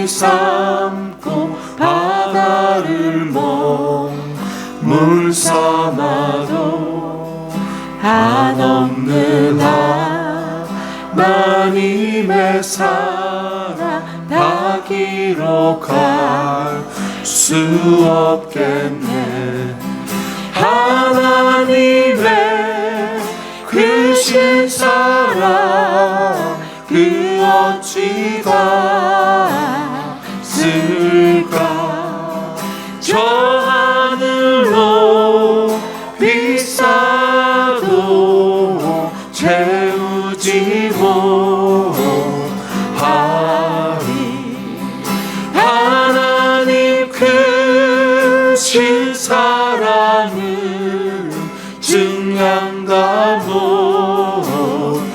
삼고 바다를 물 삼아도 한없는 하나님의 사랑 다 기록할 수 없겠네. 하나님의 크신 사랑 그 어찌 닿을까. 저 하늘로 비싸도 채우지 못하리. 하나님 크신 사랑은 증량다 못하네.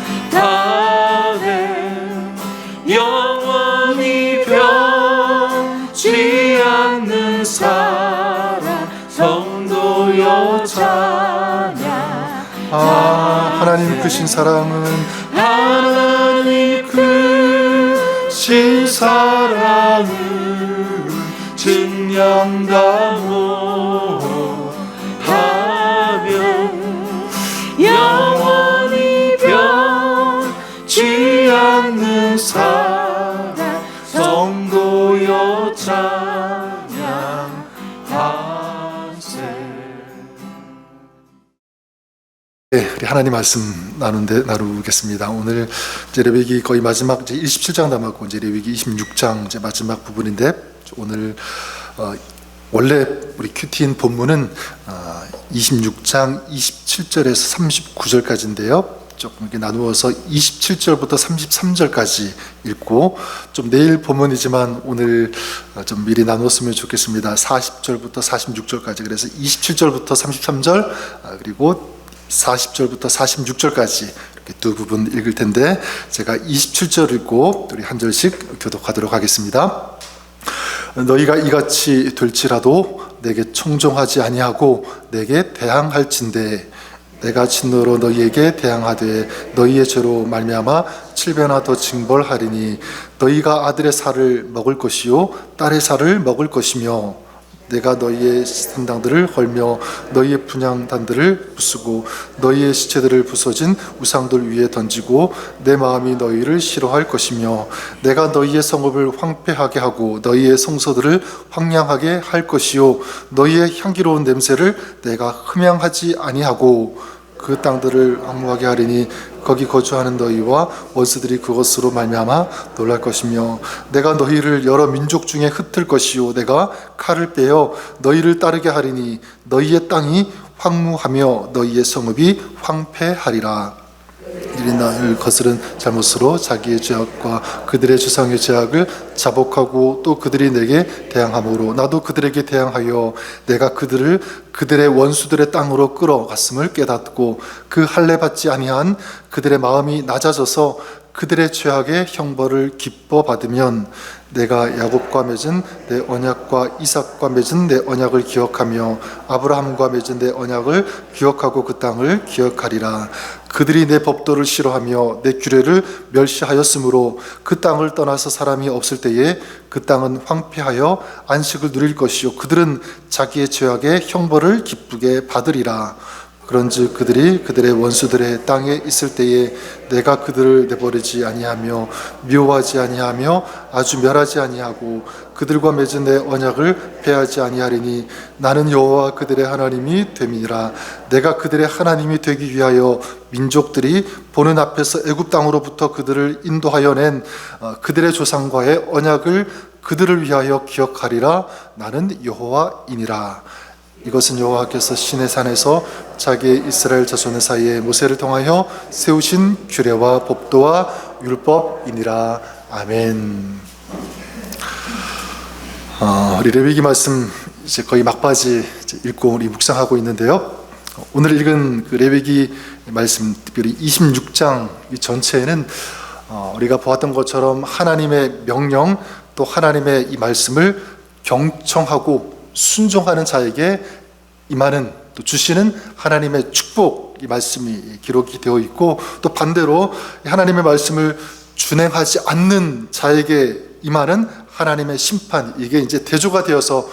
영원히 변치 않는 사랑 성도여 찬양. 하나님 크신 사랑은 하나님 크신 사랑은 증량다 못하며 영원히 변치 않는 사랑 성도여 찬양하세. 네, 우리 하나님 말씀 나누겠습니다. 오늘 이제 레위기 거의 마지막 이제 27장 남았고 이제 레위기 26장 이제 마지막 부분인데, 오늘 원래 우리 큐티인 본문은 26장 27절에서 39절까지인데요. 조금 이렇게 나누어서 27절부터 33절까지 읽고, 좀 내일 본문이지만 오늘 좀 미리 나눴으면 좋겠습니다. 40절부터 46절까지. 그래서 27절부터 33절 그리고 40절부터 46절까지 이렇게 두 부분 읽을 텐데, 제가 27절 읽고 우리 한 절씩 교독하도록 하겠습니다. 너희가 이같이 될지라도 내게 청종하지 아니하고 내게 대항할진대 내가 진노로 너희에게 대항하되 너희의 죄로 말미암아 7배나 더 징벌하리니 너희가 아들의 살을 먹을 것이요 딸의 살을 먹을 것이며 내가 너희의 산당들을 헐며 너희의 분향단들을 부수고 너희의 시체들을 부서진 우상들 위에 던지고 내 마음이 너희를 싫어할 것이며 내가 너희의 성읍을 황폐하게 하고 너희의 성소들을 황량하게 할 것이요 너희의 향기로운 냄새를 내가 흠양하지 아니하고 그 땅들을 황무하게 하리니 거기 거주하는 너희와 원수들이 그것으로 말미암아 놀랄 것이며 내가 너희를 여러 민족 중에 흩을 것이요 내가 칼을 빼어 너희를 따르게 하리니 너희의 땅이 황무하며 너희의 성읍이 황폐하리라. 이들이 나를 거스른 잘못으로 자기의 죄악과 그들의 조상의 죄악을 자복하고 또 그들이 내게 대항함으로 나도 그들에게 대항하여 내가 그들을 그들의 원수들의 땅으로 끌어갔음을 깨닫고 그 할례 받지 아니한 그들의 마음이 낮아져서 그들의 죄악의 형벌을 기뻐 받으면 내가 야곱과 맺은 내 언약과 이삭과 맺은 내 언약을 기억하며 아브라함과 맺은 내 언약을 기억하고 그 땅을 기억하리라. 그들이 내 법도를 싫어하며 내 규례를 멸시하였으므로 그 땅을 떠나서 사람이 없을 때에 그 땅은 황폐하여 안식을 누릴 것이요 그들은 자기의 죄악의 형벌을 기쁘게 받으리라. 그런즉 그들이 그들의 원수들의 땅에 있을 때에 내가 그들을 내버리지 아니하며 미워하지 아니하며 아주 멸하지 아니하고 그들과 맺은 내 언약을 폐하지 아니하리니 나는 여호와 그들의 하나님이 됨이니라. 내가 그들의 하나님이 되기 위하여 민족들이 보는 앞에서 애굽 땅으로부터 그들을 인도하여 낸 그들의 조상과의 언약을 그들을 위하여 기억하리라. 나는 여호와이니라. 이것은 여호와께서 시내 산에서 자기의 이스라엘 자손의 사이에 모세를 통하여 세우신 규례와 법도와 율법이니라. 아멘. 우리 레위기 말씀 이제 거의 막바지 읽고 우리 묵상하고 있는데요. 오늘 읽은 그 레위기 말씀, 특별히 26장 이 전체에는 우리가 보았던 것처럼 하나님의 명령 또 하나님의 이 말씀을 경청하고 순종하는 자에게 임하는 또 주시는 하나님의 축복 이 말씀이 기록이 되어 있고, 또 반대로 하나님의 말씀을 준행하지 않는 자에게 임하는 하나님의 심판, 이게 이제 대조가 되어서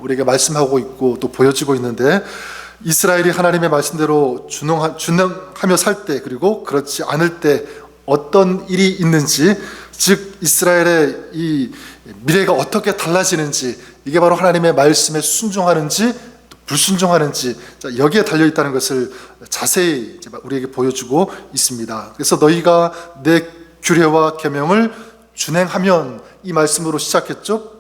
우리에게 말씀하고 있고 또 보여지고 있는데, 이스라엘이 하나님의 말씀대로 준행하며 살 때, 그리고 그렇지 않을 때 어떤 일이 있는지, 즉 이스라엘의 이 미래가 어떻게 달라지는지, 이게 바로 하나님의 말씀에 순종하는지 불순종하는지, 여기에 달려 있다는 것을 자세히 우리에게 보여주고 있습니다. 그래서 너희가 내 규례와 계명을 준행하면, 이 말씀으로 시작했죠.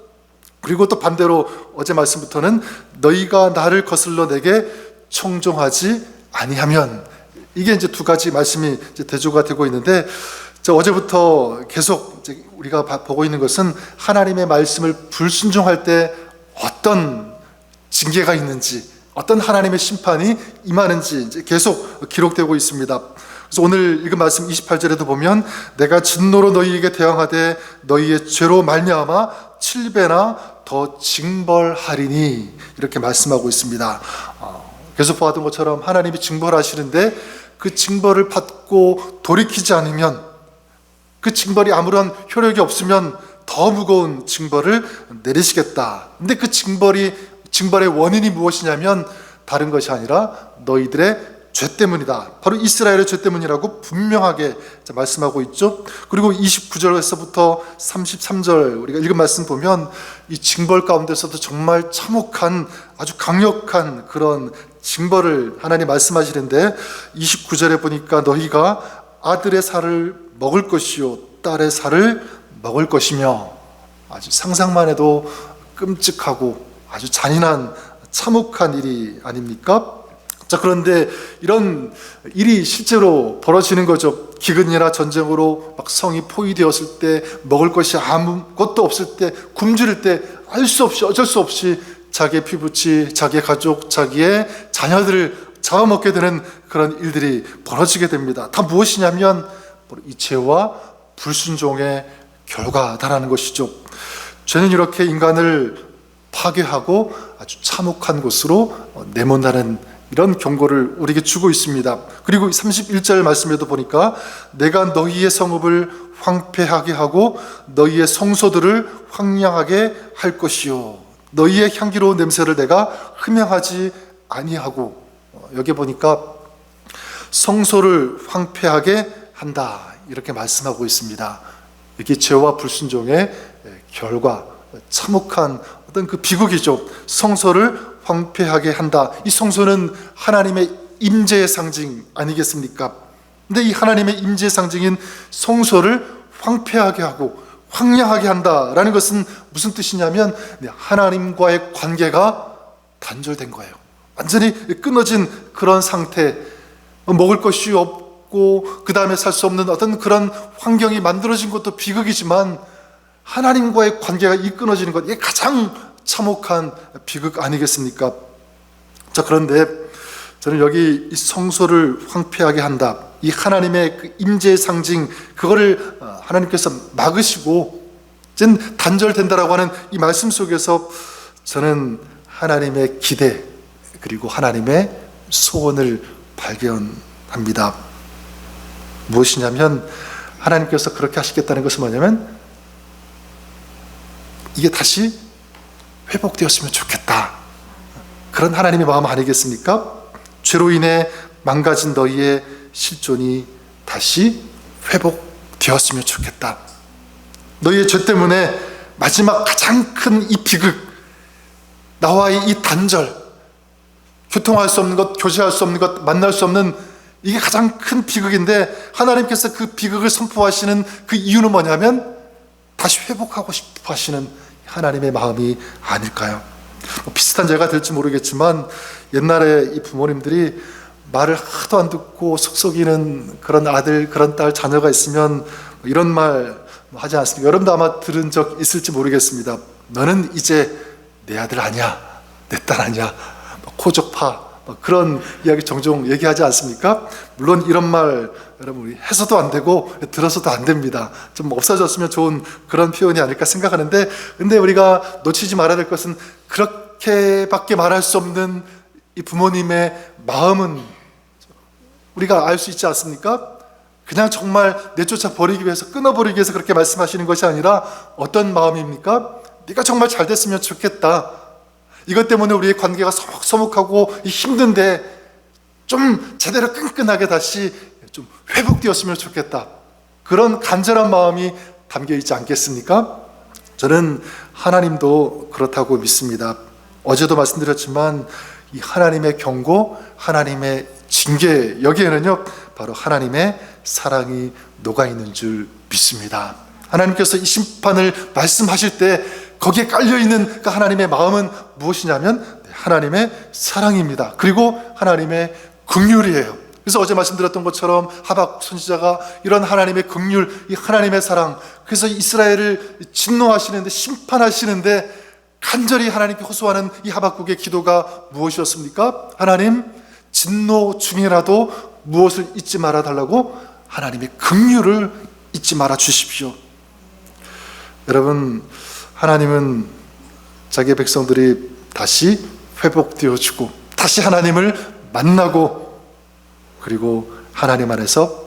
그리고 또 반대로 어제 말씀부터는 너희가 나를 거슬러 내게 청종하지 아니하면, 이게 이제 두 가지 말씀이 이제 대조가 되고 있는데, 어제부터 계속 우리가 보고 있는 것은 하나님의 말씀을 불순종할 때 어떤 징계가 있는지, 어떤 하나님의 심판이 임하는지 이제 계속 기록되고 있습니다. 그래서 오늘 읽은 말씀 28절에도 보면, 내가 진노로 너희에게 대항하되 너희의 죄로 말미암아 7배나 더 징벌하리니, 이렇게 말씀하고 있습니다. 계속 보았던 것처럼 하나님이 징벌하시는데, 그 징벌을 받고 돌이키지 않으면, 그 징벌이 아무런 효력이 없으면 더 무거운 징벌을 내리시겠다. 근데 그 징벌의 원인이 무엇이냐면 다른 것이 아니라 너희들의 죄 때문이다. 바로 이스라엘의 죄 때문이라고 분명하게 말씀하고 있죠. 그리고 29절에서부터 33절 우리가 읽은 말씀 보면, 이 징벌 가운데서도 정말 참혹한, 아주 강력한 그런 징벌을 하나님 말씀하시는데, 29절에 보니까 너희가 아들의 살을 먹을 것이요 딸의 살을 먹을 것이며, 아주 상상만 해도 끔찍하고 아주 잔인한 참혹한 일이 아닙니까? 자, 그런데 이런 일이 실제로 벌어지는 거죠. 기근이나 전쟁으로 막 성이 포위되었을 때, 먹을 것이 아무것도 없을 때, 굶주릴 때 알 수 없이, 어쩔 수 없이 자기의 피부치, 자기의 가족, 자기의 자녀들을 잡아먹게 되는 그런 일들이 벌어지게 됩니다. 다 무엇이냐면 이 죄와 불순종의 결과다라는 것이죠. 죄는 이렇게 인간을 파괴하고 아주 참혹한 곳으로 내몬다는 이런 경고를 우리에게 주고 있습니다. 그리고 31절 말씀에도 보니까, 내가 너희의 성읍을 황폐하게 하고 너희의 성소들을 황량하게 할 것이요 너희의 향기로운 냄새를 내가 흠양하지 아니하고, 여기 보니까 성소를 황폐하게 한다, 이렇게 말씀하고 있습니다. 이게 죄와 불순종의 결과, 참혹한 어떤 그 비극이죠. 성소를 황폐하게 한다. 이 성소는 하나님의 임재의 상징 아니겠습니까? 근데 이 하나님의 임재의 상징인 성소를 황폐하게 하고 황량하게 한다라는 것은 무슨 뜻이냐면, 하나님과의 관계가 단절된 거예요. 완전히 끊어진 그런 상태, 먹을 것이 없고 그 다음에 살 수 없는 어떤 그런 환경이 만들어진 것도 비극이지만, 하나님과의 관계가 끊어지는 것, 이게 가장 참혹한 비극 아니겠습니까? 자, 그런데 저는 여기 이 성소를 황폐하게 한다, 이 하나님의 그 임재의 상징, 그거를 하나님께서 막으시고 단절된다라고 하는 이 말씀 속에서 저는 하나님의 기대, 그리고 하나님의 소원을 발견합니다. 무엇이냐면, 하나님께서 그렇게 하시겠다는 것은 뭐냐면, 이게 다시 회복되었으면 좋겠다, 그런 하나님의 마음 아니겠습니까? 죄로 인해 망가진 너희의 실존이 다시 회복되었으면 좋겠다. 너희의 죄 때문에 마지막 가장 큰 이 비극, 나와의 이 단절, 교통할 수 없는 것, 교제할 수 없는 것, 만날 수 없는, 이게 가장 큰 비극인데, 하나님께서 그 비극을 선포하시는 그 이유는 뭐냐면, 다시 회복하고 싶어 하시는 하나님의 마음이 아닐까요? 비슷한 예가 될지 모르겠지만, 옛날에 이 부모님들이 말을 하도 안 듣고 속썩이는 그런 아들, 그런 딸, 자녀가 있으면 이런 말 하지 않습니까? 여러분도 아마 들은 적 있을지 모르겠습니다. 너는 이제 내 아들 아니야, 내 딸 아니야, 코적파, 그런 이야기 종종 얘기하지 않습니까? 물론 이런 말 여러분 해서도 안 되고 들어서도 안 됩니다. 좀 없어졌으면 좋은 그런 표현이 아닐까 생각하는데, 근데 우리가 놓치지 말아야 될 것은, 그렇게밖에 말할 수 없는 이 부모님의 마음은 우리가 알 수 있지 않습니까? 그냥 정말 내쫓아 버리기 위해서, 끊어버리기 위해서 그렇게 말씀하시는 것이 아니라 어떤 마음입니까? 네가 정말 잘 됐으면 좋겠다. 이것 때문에 우리의 관계가 서먹서먹하고 힘든데 좀 제대로 끈끈하게 다시 좀 회복되었으면 좋겠다. 그런 간절한 마음이 담겨 있지 않겠습니까? 저는 하나님도 그렇다고 믿습니다. 어제도 말씀드렸지만 이 하나님의 경고, 하나님의 징계, 여기에는요 바로 하나님의 사랑이 녹아있는 줄 믿습니다. 하나님께서 이 심판을 말씀하실 때 거기에 깔려있는 그 하나님의 마음은 무엇이냐면 하나님의 사랑입니다. 그리고 하나님의 긍휼이에요. 그래서 어제 말씀드렸던 것처럼 하박국 선지자가 이런 하나님의 긍휼, 이 하나님의 사랑, 그래서 이스라엘을 진노하시는데, 심판하시는데 간절히 하나님께 호소하는 이 하박국의 기도가 무엇이었습니까? 하나님, 진노 중이라도 무엇을 잊지 말아 달라고? 하나님의 긍휼을 잊지 말아 주십시오. 여러분, 하나님은 자기의 백성들이 다시 회복되어지고 다시 하나님을 만나고 그리고 하나님 안에서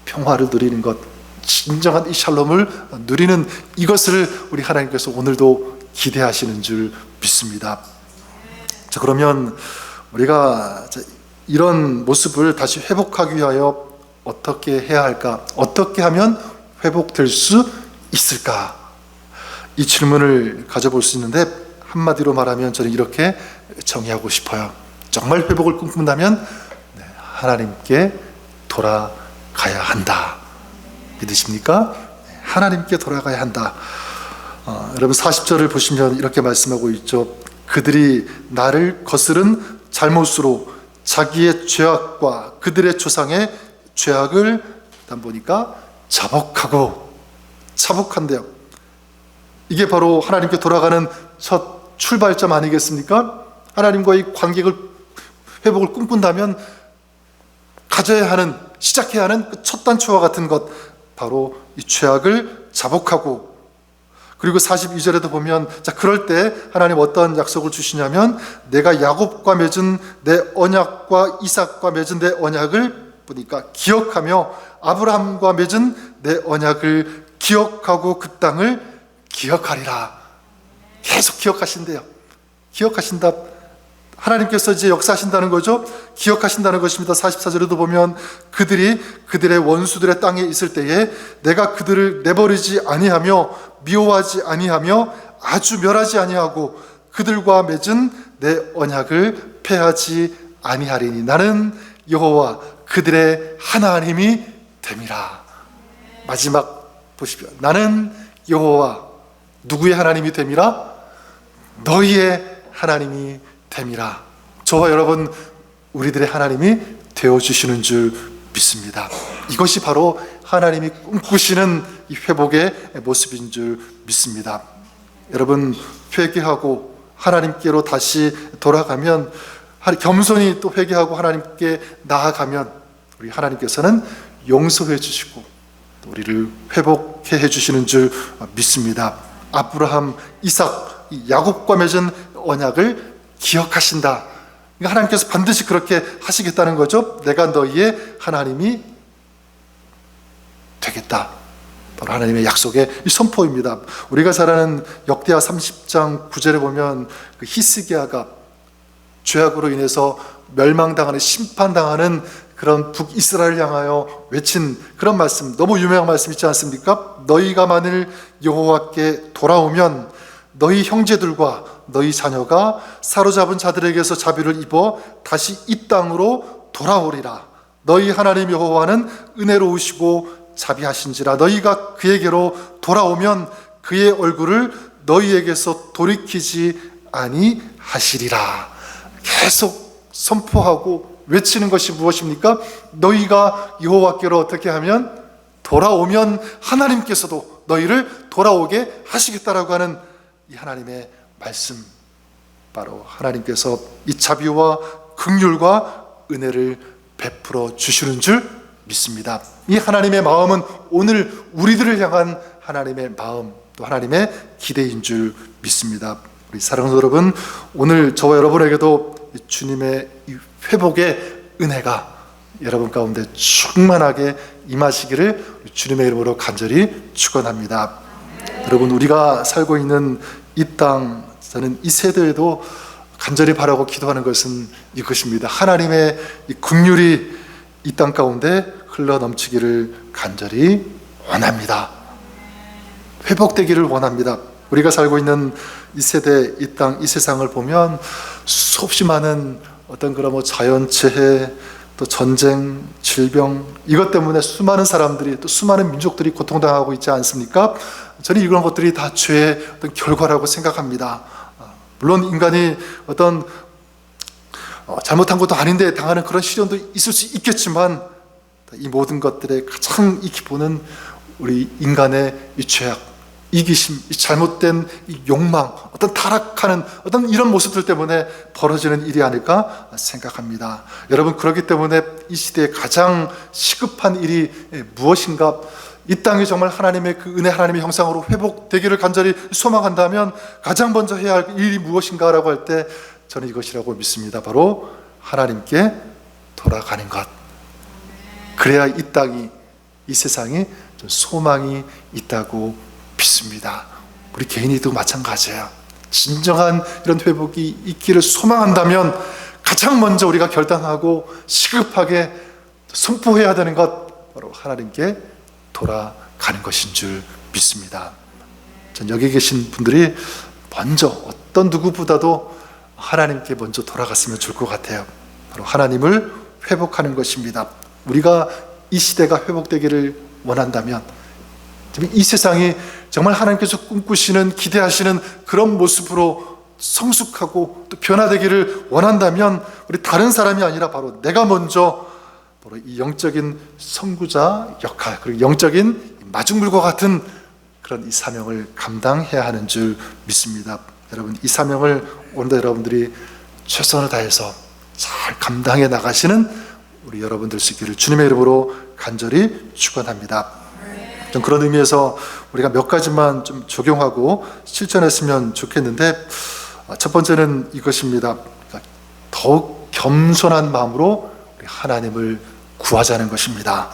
평화를 누리는 것, 진정한 이 샬롬을 누리는 이것을 우리 하나님께서 오늘도 기대하시는 줄 믿습니다. 자, 그러면 우리가 이런 모습을 다시 회복하기 위하여 어떻게 해야 할까? 어떻게 하면 회복될 수 있을까? 이 질문을 가져볼 수 있는데 한마디로 말하면 저는 이렇게 정의하고 싶어요. 정말 회복을 꿈꾼다면 하나님께 돌아가야 한다. 믿으십니까? 하나님께 돌아가야 한다. 여러분 40절을 보시면 이렇게 말씀하고 있죠. 그들이 나를 거스른 잘못으로 자기의 죄악과 그들의 조상의 죄악을 일단 보니까 자복한대요. 이게 바로 하나님께 돌아가는 첫 출발점 아니겠습니까? 하나님과의 관계를 회복을 꿈꾼다면 가져야 하는, 시작해야 하는 그 첫 단추와 같은 것, 바로 이 죄악을 자복하고, 그리고 42절에도 보면 자 그럴 때 하나님 어떤 약속을 주시냐면 내가 야곱과 맺은 내 언약과 이삭과 맺은 내 언약을 보니까 기억하며 아브라함과 맺은 내 언약을 기억하고 그 땅을 기억하리라. 계속 기억하신대요. 기억하신다. 하나님께서 이제 역사하신다는 거죠. 기억하신다는 것입니다. 44절에도 보면 그들이 그들의 원수들의 땅에 있을 때에 내가 그들을 내버리지 아니하며 미워하지 아니하며 아주 멸하지 아니하고 그들과 맺은 내 언약을 폐하지 아니하리니 나는 여호와 그들의 하나님이 됨이라. 마지막 보십시오. 나는 여호와 누구의 하나님이 됨이라? 너희의 하나님이 됨이라. 저와 여러분 우리들의 하나님이 되어주시는 줄 믿습니다. 이것이 바로 하나님이 꿈꾸시는 이 회복의 모습인 줄 믿습니다. 여러분 회개하고 하나님께로 다시 돌아가면, 겸손히 또 회개하고 하나님께 나아가면 우리 하나님께서는 용서해 주시고 우리를 회복해 주시는 줄 믿습니다. 아브라함, 이삭, 야곱과 맺은 언약을 기억하신다. 하나님께서 반드시 그렇게 하시겠다는 거죠. 내가 너희의 하나님이 되겠다. 바로 하나님의 약속의 선포입니다. 우리가 잘 아는 역대하 30장 9절에 보면 그 히스기야가 죄악으로 인해서 멸망당하는, 심판당하는 그런 북이스라엘을 향하여 외친 그런 말씀, 너무 유명한 말씀 있지 않습니까? 너희가 만일 여호와께 돌아오면 너희 형제들과 너희 자녀가 사로잡은 자들에게서 자비를 입어 다시 이 땅으로 돌아오리라. 너희 하나님 여호와는 은혜로우시고 자비하신지라. 너희가 그에게로 돌아오면 그의 얼굴을 너희에게서 돌이키지 아니하시리라. 계속 선포하고 외치는 것이 무엇입니까? 너희가 여호와께로 어떻게 하면 돌아오면 하나님께서도 너희를 돌아오게 하시겠다라고 하는 이 하나님의 말씀, 바로 하나님께서 이 자비와 긍휼과 은혜를 베풀어 주시는 줄 믿습니다. 이 하나님의 마음은 오늘 우리들을 향한 하나님의 마음, 또 하나님의 기대인 줄 믿습니다. 우리 사랑하는 여러분, 오늘 저와 여러분에게도 주님의 이 회복의 은혜가 여러분 가운데 충만하게 임하시기를 주님의 이름으로 간절히 축원합니다. 여러분, 우리가 살고 있는 이 땅, 저는 이 세대에도 간절히 바라고 기도하는 것은 이것입니다. 하나님의 이 긍휼이 이 땅 가운데 흘러 넘치기를 간절히 원합니다. 회복되기를 원합니다. 우리가 살고 있는 이 세대, 이 땅, 이 세상을 보면 수없이 많은 어떤 그런 뭐 자연재해, 또 전쟁, 질병, 이것 때문에 수많은 사람들이, 또 수많은 민족들이 고통당하고 있지 않습니까? 저는 이런 것들이 다 죄의 어떤 결과라고 생각합니다. 물론 인간이 어떤 잘못한 것도 아닌데 당하는 그런 시련도 있을 수 있겠지만, 이 모든 것들의 가장 이 기본은 우리 인간의 이 죄악, 이기심, 이 잘못된 이 욕망, 어떤 타락하는 어떤 이런 모습들 때문에 벌어지는 일이 아닐까 생각합니다. 여러분, 그렇기 때문에 이 시대에 가장 시급한 일이 무엇인가? 이 땅이 정말 하나님의 그 은혜, 하나님의 형상으로 회복되기를 간절히 소망한다면 가장 먼저 해야 할 일이 무엇인가라고 할 때 저는 이것이라고 믿습니다. 바로 하나님께 돌아가는 것. 그래야 이 땅이, 이 세상이 좀 소망이 있다고 믿습니다. 우리 개인이도 마찬가지예요. 진정한 이런 회복이 있기를 소망한다면 가장 먼저 우리가 결단하고 시급하게 선포해야 되는 것, 바로 하나님께 돌아가는 것인 줄 믿습니다. 전 여기 계신 분들이 먼저 어떤 누구보다도 하나님께 먼저 돌아갔으면 좋을 것 같아요. 바로 하나님을 회복하는 것입니다. 우리가 이 시대가 회복되기를 원한다면, 이 세상이 정말 하나님께서 꿈꾸시는, 기대하시는 그런 모습으로 성숙하고 또 변화되기를 원한다면, 우리 다른 사람이 아니라 바로 내가 먼저 바로 이 영적인 선구자 역할, 그리고 영적인 마중물과 같은 그런 이 사명을 감당해야 하는 줄 믿습니다. 여러분, 이 사명을 오늘도 여러분들이 최선을 다해서 잘 감당해 나가시는 우리 여러분들 수 있기를 주님의 이름으로 간절히 축원합니다. 좀 그런 의미에서 우리가 몇 가지만 좀 적용하고 실천했으면 좋겠는데, 첫 번째는 이것입니다. 더욱 겸손한 마음으로 우리 하나님을 구하자는 것입니다.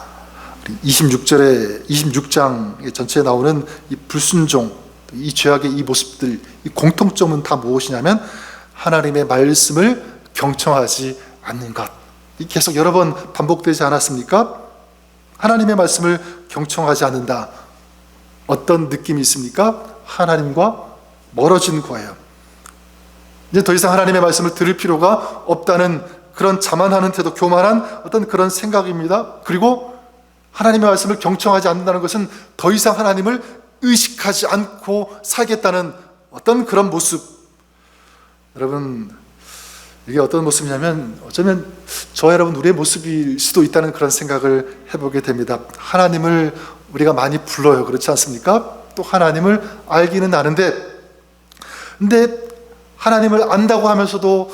26장 전체에 나오는 이 불순종, 이 죄악의 이 모습들, 이 공통점은 다 무엇이냐면 하나님의 말씀을 경청하지 않는 것. 이 계속 여러 번 반복되지 않았습니까? 하나님의 말씀을 경청하지 않는다. 어떤 느낌이 있습니까? 하나님과 멀어진 거예요. 이제 더 이상 하나님의 말씀을 들을 필요가 없다는 그런 자만하는 태도, 교만한 어떤 그런 생각입니다. 그리고 하나님의 말씀을 경청하지 않는다는 것은 더 이상 하나님을 의식하지 않고 살겠다는 어떤 그런 모습. 여러분, 이게 어떤 모습이냐면 어쩌면 저와 여러분 우리의 모습일 수도 있다는 그런 생각을 해보게 됩니다. 하나님을 우리가 많이 불러요. 그렇지 않습니까? 또 하나님을 알기는 아는데, 근데 하나님을 안다고 하면서도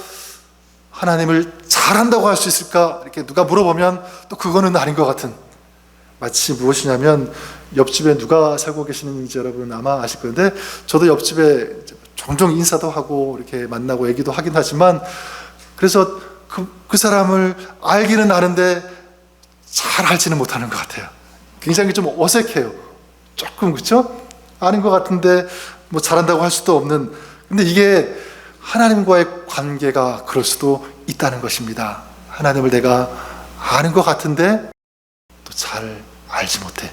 하나님을 잘한다고 할 수 있을까? 이렇게 누가 물어보면 또 그거는 아닌 것 같은, 마치 무엇이냐면 옆집에 누가 살고 계시는지 여러분 아마 아실 건데, 저도 옆집에 종종 인사도 하고 이렇게 만나고 얘기도 하긴 하지만, 그래서 그 사람을 알기는 아는데 잘 알지는 못하는 것 같아요. 굉장히 좀 어색해요. 조금, 그렇죠? 아닌 것 같은데 뭐 잘한다고 할 수도 없는. 근데 이게 하나님과의 관계가 그럴 수도 있다는 것입니다. 하나님을 내가 아는 것 같은데 또 잘 알지 못해.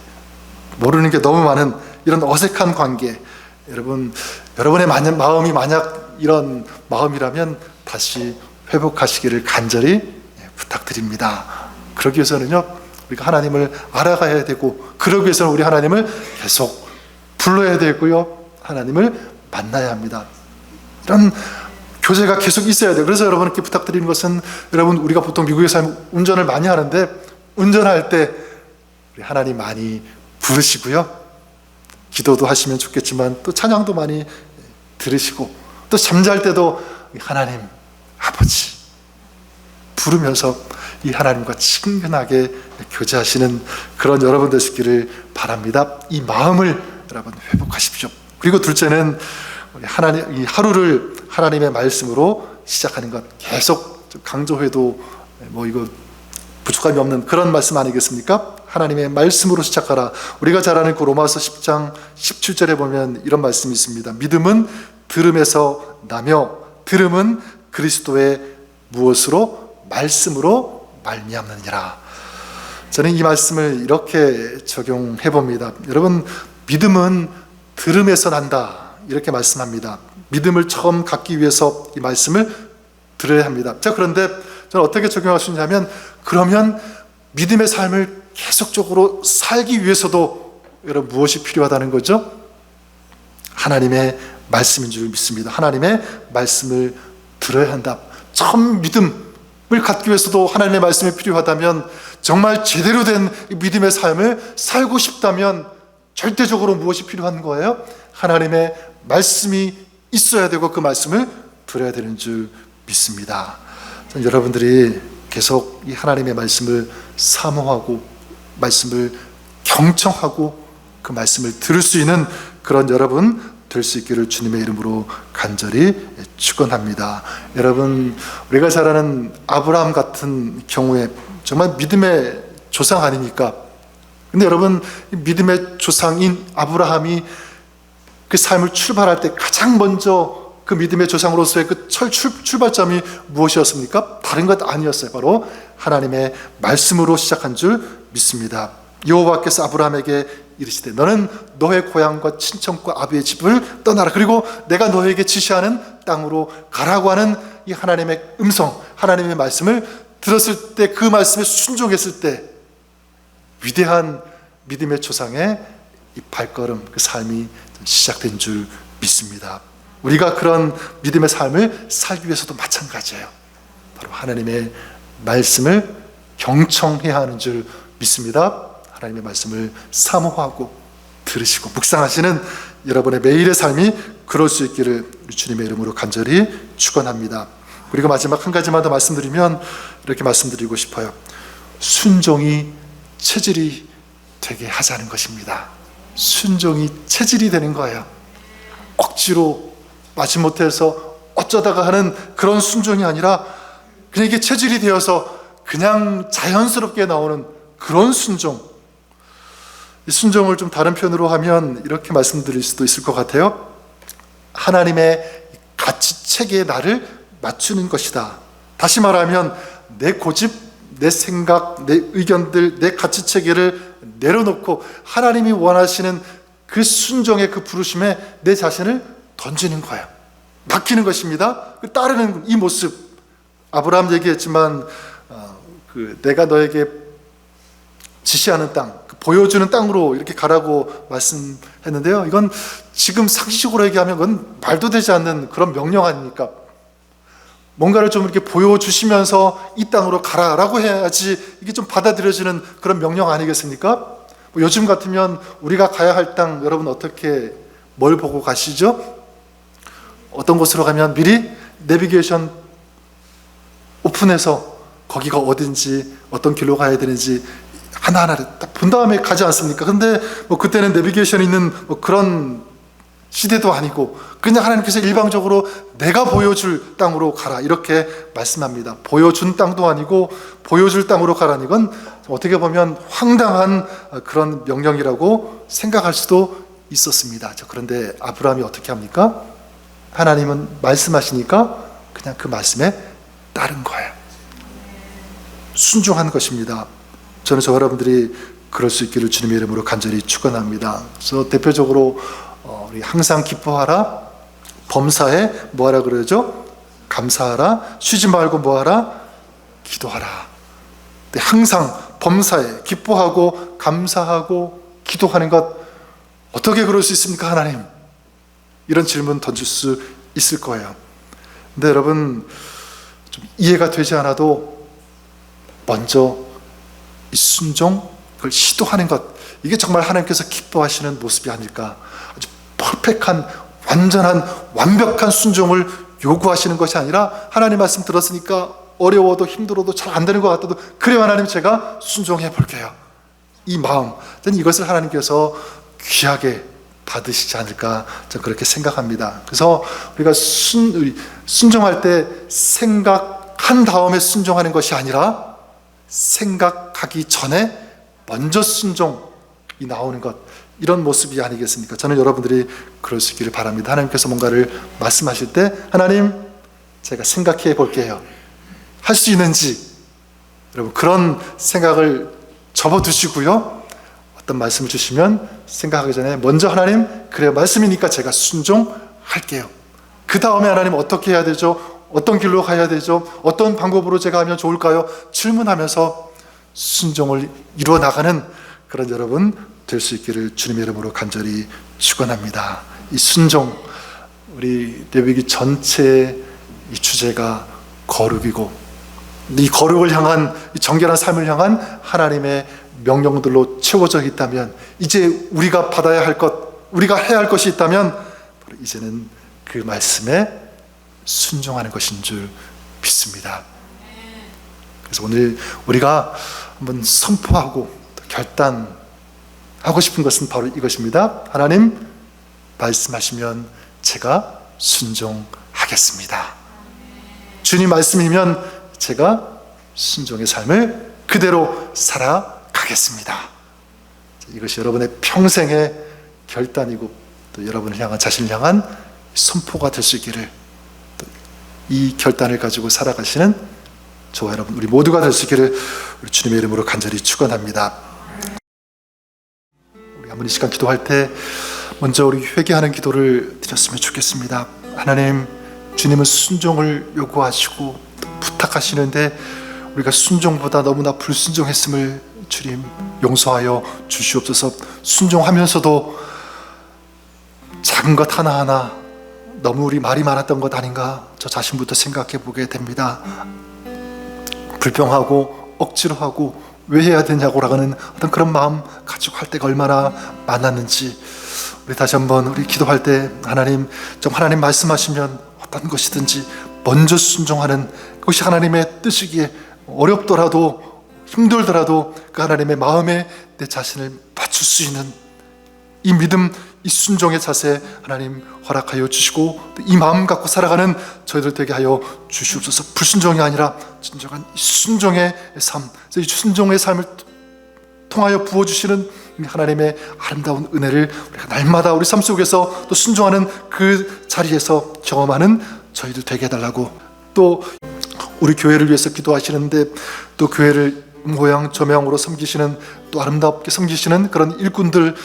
모르는 게 너무 많은 이런 어색한 관계. 여러분의 마음이 만약 이런 마음이라면 다시 회복하시기를 간절히 부탁드립니다. 그러기 위해서는요, 우리가 하나님을 알아가야 되고, 그러기 위해서는 우리 하나님을 계속 불러야 되고요, 하나님을 만나야 합니다. 이런 교제가 계속 있어야 돼요. 그래서 여러분께 부탁드리는 것은, 여러분, 우리가 보통 미국에서 운전을 많이 하는데, 운전할 때 우리 하나님 많이 부르시고요, 기도도 하시면 좋겠지만 또 찬양도 많이 들으시고, 또 잠잘 때도 하나님 아버지 부르면서 이 하나님과 친근하게 교제하시는 그런 여러분 되시기를 바랍니다. 이 마음을 여러분 회복하십시오. 그리고 둘째는 우리 이 하루를 하나님의 말씀으로 시작하는 것. 계속 강조해도 뭐 이거 부족함이 없는 그런 말씀 아니겠습니까? 하나님의 말씀으로 시작하라. 우리가 잘 아는 그 로마서 10장 17절에 보면 이런 말씀이 있습니다. 믿음은 들음에서 나며 들음은 그리스도의 무엇으로? 말씀으로 말미암느니라. 저는 이 말씀을 이렇게 적용해 봅니다. 여러분, 믿음은 들음에서 난다, 이렇게 말씀합니다. 믿음을 처음 갖기 위해서 이 말씀을 들어야 합니다. 자, 그런데 저는 어떻게 적용할 수 있냐면, 그러면 믿음의 삶을 계속적으로 살기 위해서도 여러분 무엇이 필요하다는 거죠? 하나님의 말씀인 줄 믿습니다. 하나님의 말씀을 들어야 한다. 처음 믿음을 갖기 위해서도 하나님의 말씀이 필요하다면, 정말 제대로 된 믿음의 삶을 살고 싶다면 절대적으로 무엇이 필요한 거예요? 하나님의 말씀이 있어야 되고 그 말씀을 들어야 되는 줄 믿습니다. 저는 여러분들이 계속 이 하나님의 말씀을 사모하고 말씀을 경청하고 그 말씀을 들을 수 있는 그런 여러분 될 수 있기를 주님의 이름으로 간절히 축원합니다. 여러분, 우리가 잘 아는 아브라함 같은 경우에 정말 믿음의 조상 아닙니까? 근데 여러분, 믿음의 조상인 아브라함이 그 삶을 출발할 때 가장 먼저 그 믿음의 조상으로서의 그 출발점이 무엇이었습니까? 다른 것 아니었어요. 바로 하나님의 말씀으로 시작한 줄 믿습니다. 여호와께서 아브라함에게 이르시되 너는 너의 고향과 친척과 아비의 집을 떠나라. 그리고 내가 너에게 지시하는 땅으로 가라고 하는 이 하나님의 음성, 하나님의 말씀을 들었을 때, 그 말씀에 순종했을 때 위대한 믿음의 조상의 이 발걸음, 그 삶이 시작된 줄 믿습니다. 우리가 그런 믿음의 삶을 살기 위해서도 마찬가지예요. 바로 하나님의 말씀을 경청해야 하는 줄 믿습니다. 하나님의 말씀을 사모하고 들으시고 묵상하시는 여러분의 매일의 삶이 그럴 수 있기를 주님의 이름으로 간절히 축원합니다. 그리고 마지막 한 가지만 더 말씀드리면 이렇게 말씀드리고 싶어요. 순종이 체질이 되게 하자는 것입니다. 순종이 체질이 되는 거예요. 억지로 마지못해서 어쩌다가 하는 그런 순종이 아니라 그냥 이게 체질이 되어서 그냥 자연스럽게 나오는 그런 순종. 이 순종을 좀 다른 표현으로 하면 이렇게 말씀드릴 수도 있을 것 같아요. 하나님의 가치체계에 나를 맞추는 것이다. 다시 말하면 내 고집, 내 생각, 내 의견들, 내 가치체계를 내려놓고 하나님이 원하시는 그 순종의 그 부르심에 내 자신을 던지는 거예요. 맡기는 것입니다. 따르는 이 모습. 아브라함 얘기했지만 내가 너에게 지시하는 땅, 보여주는 땅으로 이렇게 가라고 말씀했는데요. 이건 지금 상식적으로 얘기하면 그건 말도 되지 않는 그런 명령 아닙니까? 뭔가를 좀 이렇게 보여주시면서 이 땅으로 가라라고 해야지 이게 좀 받아들여지는 그런 명령 아니겠습니까? 요즘 같으면 우리가 가야 할 땅, 여러분 어떻게 뭘 보고 가시죠? 어떤 곳으로 가면 미리 내비게이션 오픈해서 거기가 어딘지, 어떤 길로 가야 되는지 하나하나를 딱 본 다음에 가지 않습니까? 근데 그때는 내비게이션이 있는 그런 시대도 아니고 그냥 하나님께서 일방적으로 내가 보여줄 땅으로 가라 이렇게 말씀합니다. 보여준 땅도 아니고 보여줄 땅으로 가라는 이건 어떻게 보면 황당한 그런 명령이라고 생각할 수도 있었습니다. 그런데 아브라함이 어떻게 합니까? 하나님은 말씀하시니까 그냥 그 말씀에 따른 거예요. 순종한 것입니다. 저는 저 여러분들이 그럴 수 있기를 주님의 이름으로 간절히 축원합니다. 그래서 대표적으로 우리 항상 기뻐하라, 범사에 뭐하라 그러죠? 감사하라, 쉬지 말고 뭐하라? 기도하라. 항상 범사에 기뻐하고 감사하고 기도하는 것 어떻게 그럴 수 있습니까, 하나님? 이런 질문 던질 수 있을 거예요. 근데 여러분 좀 이해가 되지 않아도 먼저 이 순종, 그걸 시도하는 것, 이게 정말 하나님께서 기뻐하시는 모습이 아닐까. 아주 퍼펙트한, 완전한, 완벽한 순종을 요구하시는 것이 아니라 하나님 말씀 들었으니까 어려워도 힘들어도 잘 안 되는 것 같아도 그래요 하나님 제가 순종해 볼게요. 이 마음, 저는 이것을 하나님께서 귀하게 받으시지 않을까 저는 그렇게 생각합니다. 그래서 우리가 순종할 때 생각한 다음에 순종하는 것이 아니라 생각하기 전에 먼저 순종이 나오는 것, 이런 모습이 아니겠습니까? 저는 여러분들이 그럴 수 있기를 바랍니다. 하나님께서 뭔가를 말씀하실 때 하나님, 제가 생각해 볼게요. 할 수 있는지 여러분 그런 생각을 접어두시고요. 어떤 말씀을 주시면 생각하기 전에 먼저 하나님, 그래요, 말씀이니까 제가 순종할게요. 그 다음에 하나님 어떻게 해야 되죠? 어떤 길로 가야 되죠? 어떤 방법으로 제가 하면 좋을까요? 질문하면서 순종을 이루어 나가는 그런 여러분 될 수 있기를 주님의 이름으로 간절히 축원합니다. 이 순종, 우리 레위기 전체의 이 주제가 거룩이고, 이 거룩을 향한, 이 정결한 삶을 향한 하나님의 명령들로 채워져 있다면, 이제 우리가 받아야 할 것, 우리가 해야 할 것이 있다면 바로 이제는 그 말씀에 순종하는 것인 줄 믿습니다. 그래서 오늘 우리가 한번 선포하고 결단하고 싶은 것은 바로 이것입니다. 하나님, 말씀하시면 제가 순종하겠습니다. 주님 말씀이면 제가 순종의 삶을 그대로 살아가겠습니다. 이것이 여러분의 평생의 결단이고 또 여러분을 향한, 자신을 향한 선포가 될 수 있기를, 또 이 결단을 가지고 살아가시는 저와 여러분 우리 모두가 될 수 있기를 우리 주님의 이름으로 간절히 축원합니다. 우리 한번 이 시간 기도할 때 먼저 우리 회개하는 기도를 드렸으면 좋겠습니다. 하나님, 주님은 순종을 요구하시고 부탁하시는데 우리가 순종보다 너무나 불순종했음을 주님 용서하여 주시옵소서. 순종하면서도 작은 것 하나하나 너무 우리 말이 많았던 것 아닌가, 저 자신부터 생각해 보게 됩니다. 불평하고 억지로 하고 왜 해야 되냐고라는 어떤 그런 마음 가지고 할 때가 얼마나 많았는지, 우리 다시 한번 우리 기도할 때 하나님, 좀 하나님 말씀하시면 어떤 것이든지 먼저 순종하는 그것이 하나님의 뜻이기에 어렵더라도 힘들더라도 그 하나님의 마음에 내 자신을 맞출 수 있는 이 믿음, 이 순종의 자세 하나님 허락하여 주시고 이 마음 갖고 살아가는 저희들 되게 하여 주시옵소서. 불순종이 아니라 진정한 이 순종의 삶, 이 순종의 삶을 통하여 부어주시는 하나님의 아름다운 은혜를 우리가 날마다 우리 삶 속에서 또 순종하는 그 자리에서 경험하는 저희들 되게 해달라고, 또 우리 교회를 위해서 기도하시는데 또 교회를 모양 저명으로 섬기시는, 또 아름답게 섬기시는 그런 일꾼들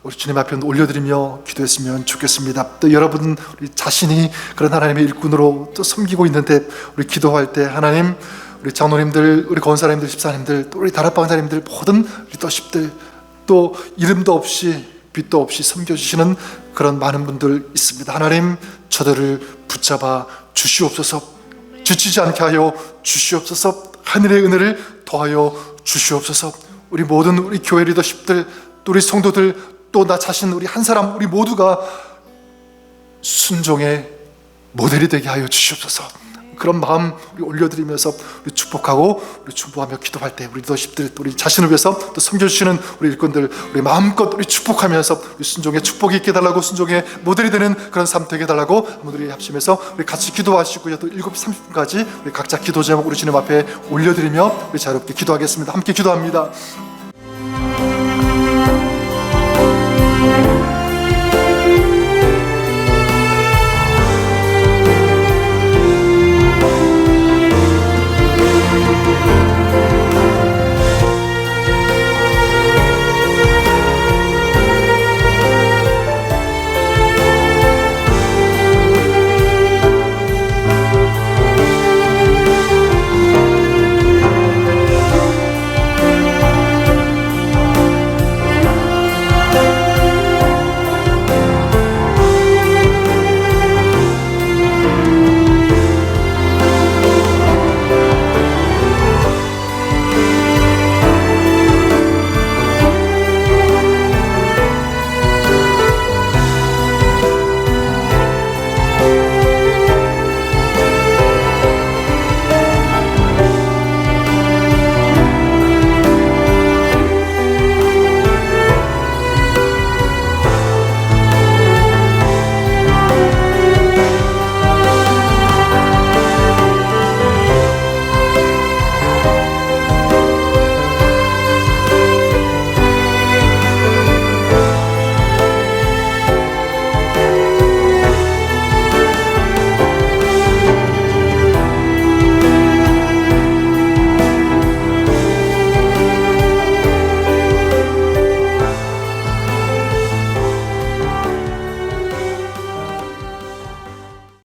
우리 주님 앞에 올려드리며 기도했으면 좋겠습니다. 또 여러분 우리 자신이 그런 하나님의 일꾼으로 또 섬기고 있는데 우리 기도할 때 하나님, 우리 장로님들, 우리 권사님들, 집사님들, 또 우리 다락방사님들, 모든 리더십들, 또 이름도 없이 빛도 없이 섬겨주시는 그런 많은 분들 있습니다. 하나님, 저들을 붙잡아 주시옵소서. 지치지 않게 하여 주시옵소서. 하늘의 은혜를 더하여 주시옵소서. 우리 모든 우리 교회 리더십들, 또 우리 성도들, 또 나 자신, 우리 한 사람, 우리 모두가 순종의 모델이 되게 하여 주시옵소서. 그런 마음 우리 올려드리면서 우리 축복하고 우리 중보하며 기도할 때 우리 리더십들, 우리 자신을 위해서 또 섬겨주시는 우리 일꾼들 우리 마음껏 우리 축복하면서 우리 순종의 축복이 있게 해달라고, 순종의 모델이 되는 그런 삶 되게 해달라고 우리 합심해서 우리 같이 기도하시고요. 또 7시 30분까지 우리 각자 기도 제목 우리 주님 앞에 올려드리며 우리 자유롭게 기도하겠습니다. 함께 기도합니다.